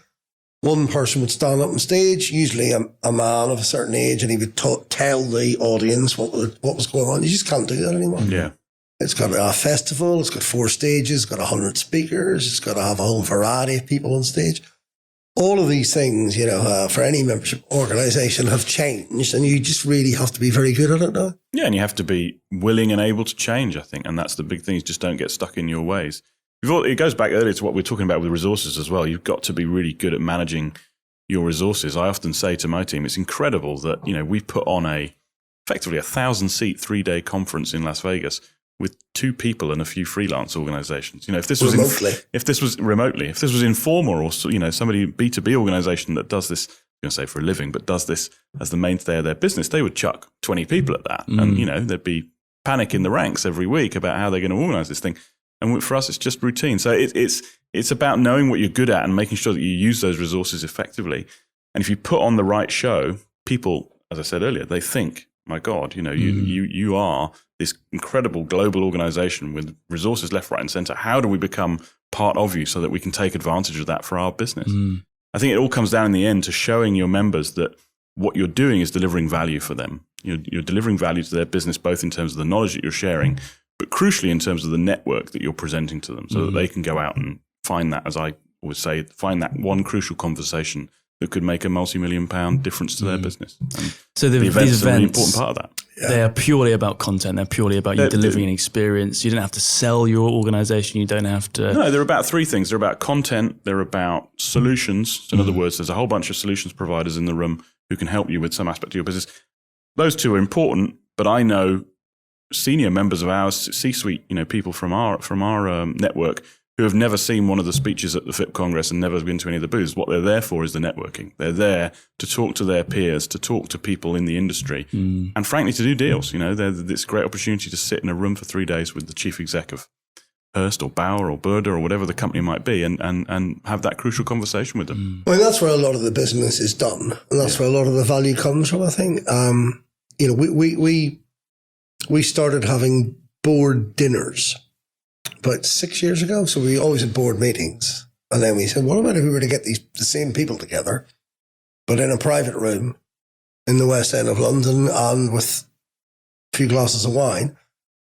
One person would stand up on stage, usually a man of a certain age, and he would tell the audience what was going on. You just can't do that anymore. Yeah. It's got a festival. It's got 4 stages. It's got 100 speakers. It's got to have a whole variety of people on stage. All of these things, for any membership organization have changed, and you just really have to be very good at it now. Yeah, and you have to be willing and able to change, I think. And that's the big thing, is just don't get stuck in your ways. It goes back earlier to what we were talking about with resources as well. You've got to be really good at managing your resources. I often say to my team, it's incredible that, we put on effectively 1,000-seat 3-day conference in Las Vegas with 2 people and a few freelance organizations. If this was remotely, if this was informal, or somebody B2B organization that does this, I'm going to say for a living, but does this as the mainstay of their business, they would chuck 20 people at that, and there'd be panic in the ranks every week about how they're going to organize this thing. And for us, it's just routine. So it's about knowing what you're good at and making sure that you use those resources effectively. And if you put on the right show, people, as I said earlier, they think, my God, you are this incredible global organization with resources left, right, and center. How do we become part of you so that we can take advantage of that for our business? I think it all comes down in the end to showing your members that what you're doing is delivering value for them. You're delivering value to their business, both in terms of the knowledge that you're sharing, but crucially in terms of the network that you're presenting to them, so that they can go out and find that, as I always say, find that one crucial conversation that could make a multi-million-pound difference to their business. And so the events these are a really events, important part of that. Yeah. They are purely about content. They're purely about you delivering an experience. You don't have to sell your organization. You don't have to... No, they're about 3 things. They're about content. They're about solutions. So in other words, there's a whole bunch of solutions providers in the room who can help you with some aspect of your business. Those 2 are important, but I know senior members of ours, C-suite, people from our network, who have never seen one of the speeches at the FIPP Congress and never been to any of the booths. What they're there for is the networking. They're there to talk to their peers, to talk to people in the industry, and frankly, to do deals. There's this great opportunity to sit in a room for 3 days with the chief exec of Hearst or Bauer or Burda or whatever the company might be, and have that crucial conversation with them. Well, that's where a lot of the business is done, and that's where a lot of the value comes from, I think. We started having board dinners about 6 years ago. So we always had board meetings. And then we said, what about if we were to get the same people together, but in a private room in the West End of London, and with a few glasses of wine?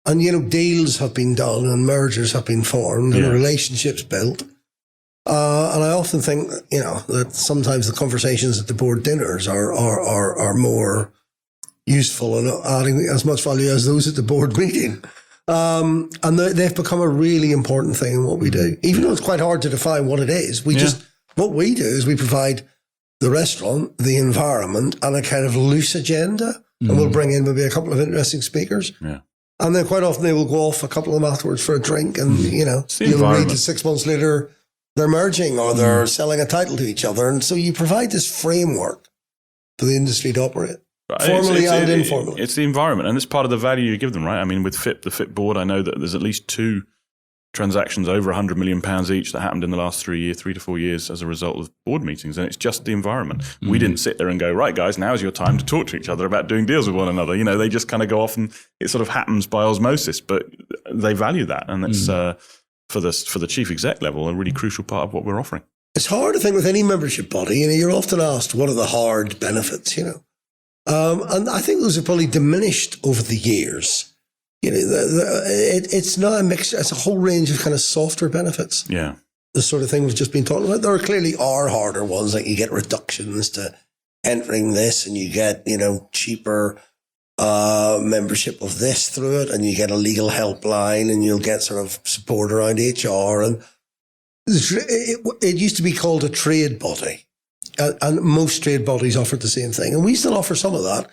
And, deals have been done and mergers have been formed and relationships built. And I often think, that sometimes the conversations at the board dinners are more useful and adding as much value as those at the board meeting. And they've become a really important thing in what we do. Even though it's quite hard to define what it is, what we do is we provide the restaurant, the environment, and a kind of loose agenda. And we'll bring in maybe a couple of interesting speakers. Yeah. And then quite often they will go off, a couple of them afterwards, for a drink. And, you'll read that 6 months later, they're merging or they're selling a title to each other. And so you provide this framework for the industry to operate. Right. Formally and informally. It's the environment, and it's part of the value you give them, right? I mean, with FIPP, the FIPP board, I know that there's at least 2 transactions over £100 million each that happened in the last 3 to 4 years as a result of board meetings, and it's just the environment. We didn't sit there and go, right, guys, now's your time to talk to each other about doing deals with one another. They just kind of go off, and it sort of happens by osmosis, but they value that, and it's for the chief exec level a really crucial part of what we're offering. It's hard to think with any membership body. You're often asked, what are the hard benefits, and I think those have probably diminished over the years. It's not a mixture. It's a whole range of kind of softer benefits. Yeah. The sort of thing we've just been talking about. There clearly are harder ones, like you get reductions to entering this, and you get, cheaper membership of this through it, and you get a legal helpline, and you'll get sort of support around HR. And it used to be called a trade body. And most trade bodies offered the same thing. And we still offer some of that,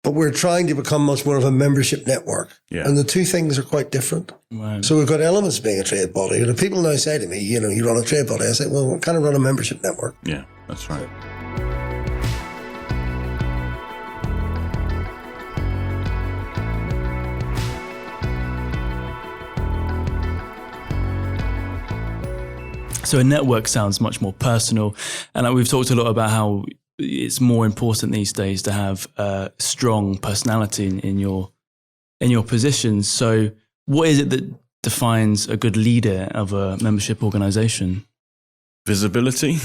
but we're trying to become much more of a membership network. Yeah. And the 2 things are quite different. Right. So we've got elements of being a trade body. And if people now say to me, you run a trade body, I say, well, we kind of run a membership network. Yeah, that's right. So a network sounds much more personal. And we've talked a lot about how it's more important these days to have a strong personality in your positions. So what is it that defines a good leader of a membership organization? Visibility.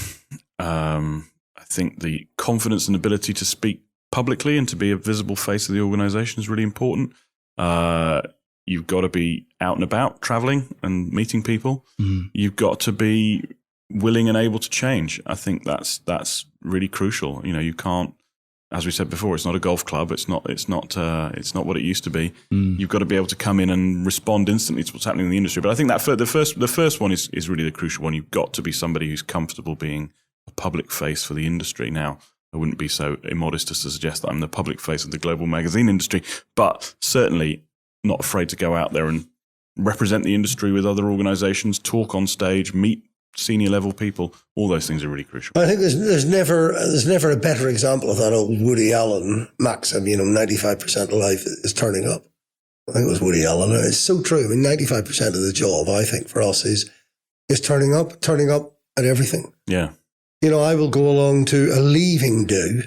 I think the confidence and ability to speak publicly and to be a visible face of the organization is really important. you've got to be out and about, traveling and meeting people. You've got to be willing and able to change. I think that's really crucial. You can't, as we said before, it's not a golf club. It's not what it used to be. You've got to be able to come in and respond instantly to what's happening in the industry. But I think that the first one is really the crucial one. You've got to be somebody who's comfortable being a public face for the industry. Now, I wouldn't be so immodest as to suggest that I'm the public face of the global magazine industry, but certainly not afraid to go out there and represent the industry with other organizations, talk on stage, meet senior level people. All those things are really crucial. I think there's never a better example of that old Woody Allen maxim, 95% of life is turning up. I think it was Woody Allen. And it's so true. I mean, 95% of the job, I think, for us is turning up at everything. Yeah. I will go along to a leaving do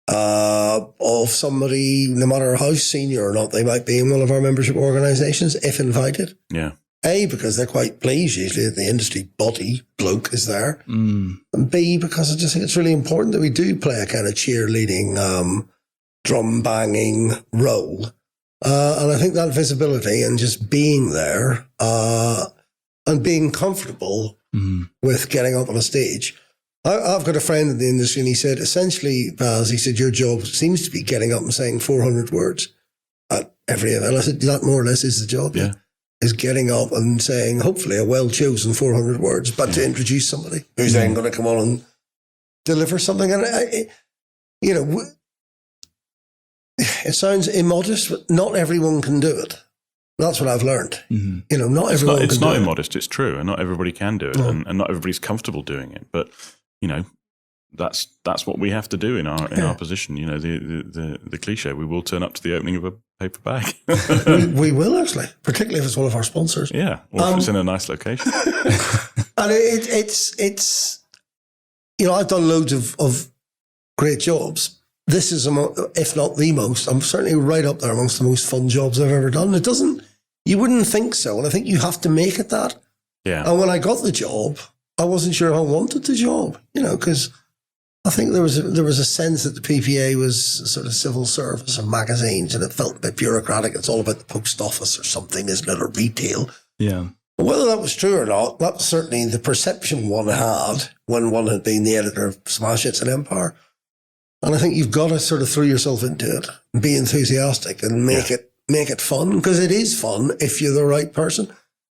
of somebody, no matter how senior or not they might be in one of our membership organizations, if invited. Yeah. A, because they're quite pleased usually that the industry body bloke is there. And B, because I just think it's really important that we do play a kind of cheerleading, drum banging role. And I think that visibility and just being there and being comfortable with getting up on a stage. I've got a friend in the industry and he said, essentially, Baz, he said, your job seems to be getting up and saying 400 words at every event. I said, that more or less is the job. Yeah. Is getting up and saying, hopefully, a well-chosen 400 words, but to introduce somebody who's then going to come on and deliver something. And, it sounds immodest, but not everyone can do it. That's what I've learned. Not everyone can do it. It's not immodest, it's true. And not everybody can do it. No. And not everybody's comfortable doing it. But, that's what we have to do in our position. The cliche, we will turn up to the opening of a paper bag. we will, actually, particularly if it's one of our sponsors. Yeah, or if it's in a nice location. And it's I've done loads of great jobs. This is, if not the most, I'm certainly right up there amongst the most fun jobs I've ever done. You wouldn't think so. And I think you have to make it that. Yeah. And when I got the job, I wasn't sure I wanted the job, because I think there was a sense that the PPA was sort of civil service or magazines, and it felt a bit bureaucratic. It's all about the post office or something, isn't it, or retail? Yeah. But whether that was true or not, that was certainly the perception one had when one had been the editor of Smash Hits and Empire. And I think you've got to sort of throw yourself into it and be enthusiastic and make it fun, because it is fun if you're the right person.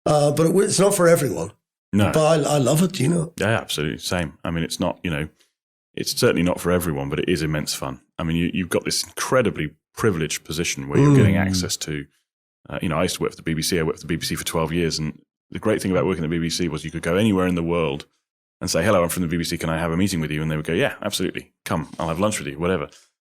But it's not for everyone. No. But I love it, Yeah, absolutely. Same. I mean, it's not, it's certainly not for everyone, but it is immense fun. I mean, you've got this incredibly privileged position where you're getting access to, I used to work for the BBC. I worked for the BBC for 12 years. And the great thing about working at the BBC was you could go anywhere in the world and say, hello, I'm from the BBC. Can I have a meeting with you? And they would go, yeah, absolutely. Come, I'll have lunch with you, whatever.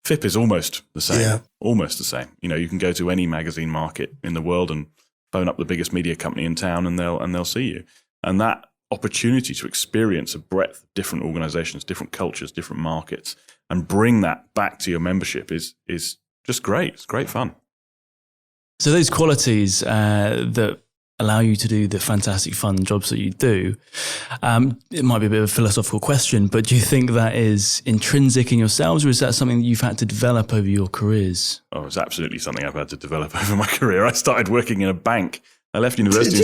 FIPP is almost the same. Yeah. Almost the same. You can go to any magazine market in the world and phone up the biggest media company in town and they'll see you. And that opportunity to experience a breadth of different organizations, different cultures, different markets, and bring that back to your membership is just great. It's great fun. So those qualities that allow you to do the fantastic fun jobs that you do, it might be a bit of a philosophical question, but do you think that is intrinsic in yourselves, or is that something that you've had to develop over your careers? Oh, it's absolutely something I've had to develop over my career. I started working in a bank. I left university.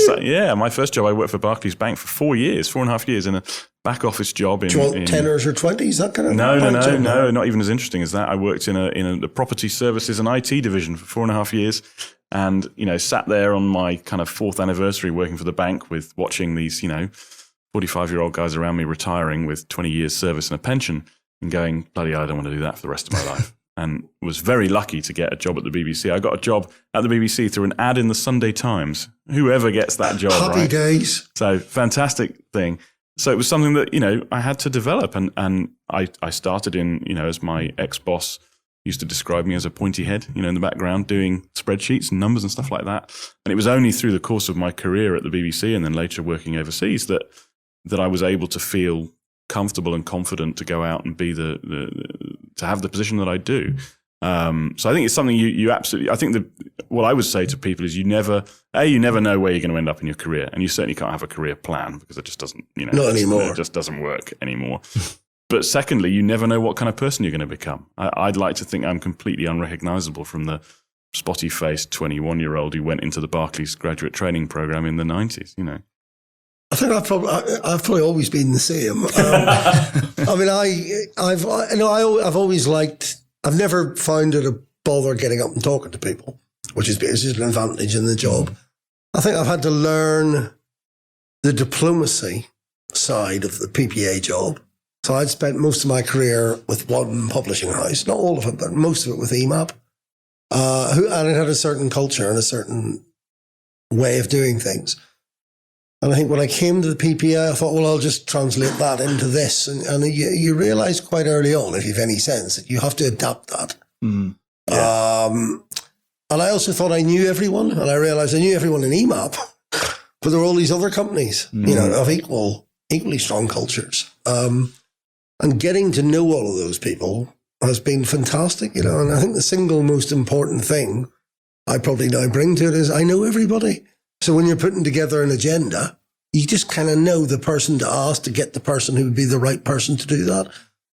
My first job, I worked for Barclays Bank for 4.5 years in a back office job. Do you want tenors or 20s? That kind of No, not even as interesting as that. I worked in a property services and IT division for 4.5 years, and sat there on my kind of 4th anniversary working for the bank with watching these 45-year-old guys around me retiring with 20 years service and a pension, and going, bloody hell, I don't want to do that for the rest of my life. And was very lucky to get a job at the BBC. I got a job at the BBC through an ad in the Sunday Times. Whoever gets that job, Happy days. So fantastic thing. So it was something that, I had to develop. And I started in, as my ex-boss used to describe me as a pointy head, in the background doing spreadsheets and numbers and stuff like that. And it was only through the course of my career at the BBC and then later working overseas that I was able to feel comfortable and confident to go out and be to have the position that I do. So I think it's something you absolutely, I think what I would say to people is you never know where you're going to end up in your career, and you certainly can't have a career plan because it just doesn't, not anymore. It just doesn't work anymore. But secondly, you never know what kind of person you're going to become. I'd like to think I'm completely unrecognizable from the spotty-faced 21-year-old who went into the Barclays graduate training program in the 90s, you know. I think I've probably always been the same. I mean, I've always liked. I've never found it a bother getting up and talking to people, which is an advantage in the job. I think I've had to learn the diplomacy side of the PPA job. So I'd spent most of my career with one publishing house, not all of it, but most of it with EMAP, and it had a certain culture and a certain way of doing things. And I think when I came to the PPA, I thought, well, I'll just translate that into this. And you realise quite early on, if you've any sense, that you have to adapt that. Mm. Yeah. And I also thought I knew everyone, and I realised I knew everyone in EMAP, but there were all these other companies, you know, of equally strong cultures. And getting to know all of those people has been fantastic, you know. And I think the single most important thing I probably now bring to it is I know everybody. So when you're putting together an agenda, you just kind of know the person to ask to get the person who would be the right person to do that.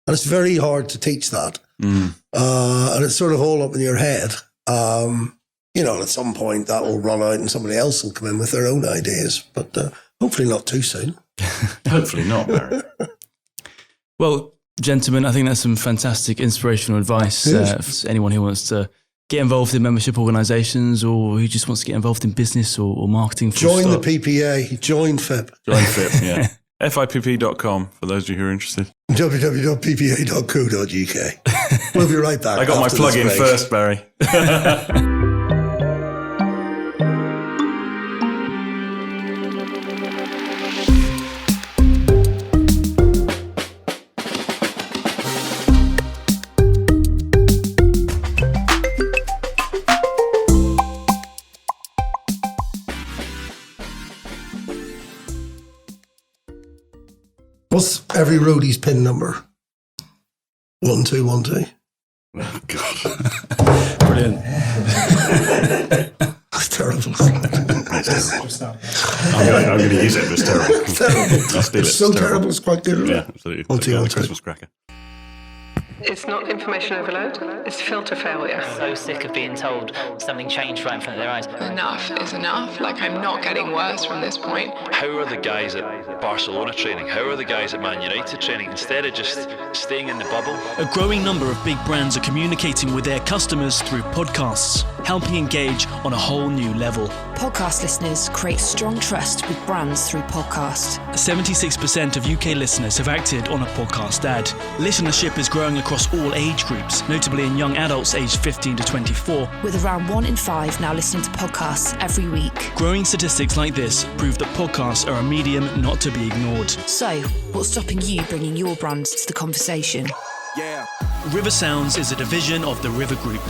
And it's very hard to teach that. And it's sort of all up in your head. You know, at some point that will run out and somebody else will come in with their own ideas. But hopefully not too soon. Hopefully not, Barry. Well, gentlemen, I think that's some fantastic inspirational advice for anyone who wants to get involved in membership organisations or who just wants to get involved in business or marketing. Join the PPA, join FIPP. Join FIPP, yeah. FIPP.com for those of you who are interested. www.ppa.co.uk. We'll be right back. I got my plug in first, Barry. What's every roadie's PIN number? 1212. Oh, God. Brilliant. That's terrible. I'm going to use it, but it's terrible. It's terrible. I'll steal it. It's so terrible, it's quite good. Yeah, absolutely. One, Christmas cracker. It's not information overload, it's filter failure. So sick of being told something changed right in front of their eyes. Enough is enough. Like, I'm not getting worse from this point. How are the guys at Barcelona training? How are the guys at Man United training? Instead of just staying in the bubble. A growing number of big brands are communicating with their customers through podcasts, helping engage on a whole new level. Podcast listeners create strong trust with brands through podcast. 76% of UK listeners have acted on a podcast ad. Listenership is growing across all age groups, notably in young adults aged 15 to 24. With around 1 in 5 now listening to podcasts every week. Growing statistics like this prove that podcasts are a medium not to be ignored. So, what's stopping you bringing your brands to the conversation? Yeah. River Sounds is a division of the River Group.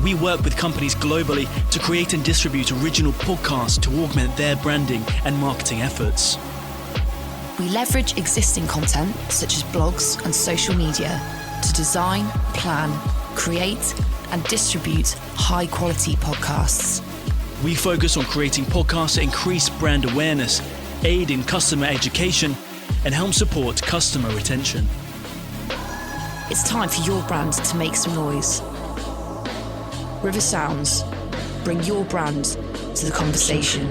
We work with companies globally to create and distribute original podcasts to augment their branding and marketing efforts. We leverage existing content, such as blogs and social media, to design, plan, create, and distribute high-quality podcasts. We focus on creating podcasts that increase brand awareness, aid in customer education, and help support customer retention. It's time for your brand to make some noise. River Sounds, bring your brand to the conversation.